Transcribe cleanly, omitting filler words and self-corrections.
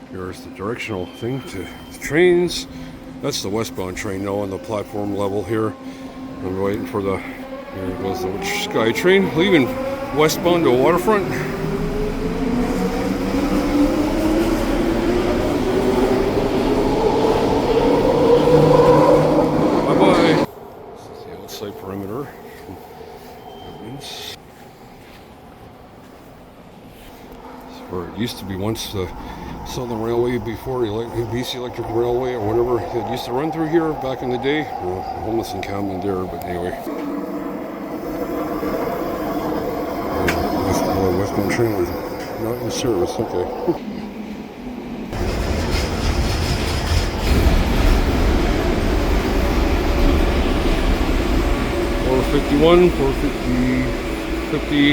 Here's the directional thing to the trains. That's the westbound train now on the platform level here. I'm waiting for the, here goes the SkyTrain, leaving westbound to Waterfront. Bye-bye. This is the outside perimeter. Edmonds. This is where it used to be once the Southern Railway before BC Electric Railway or whatever. It used to run through here back in the day. Well, homeless encampment there, but anyway. Westbound train was not in service. Okay. 451, 450, 50.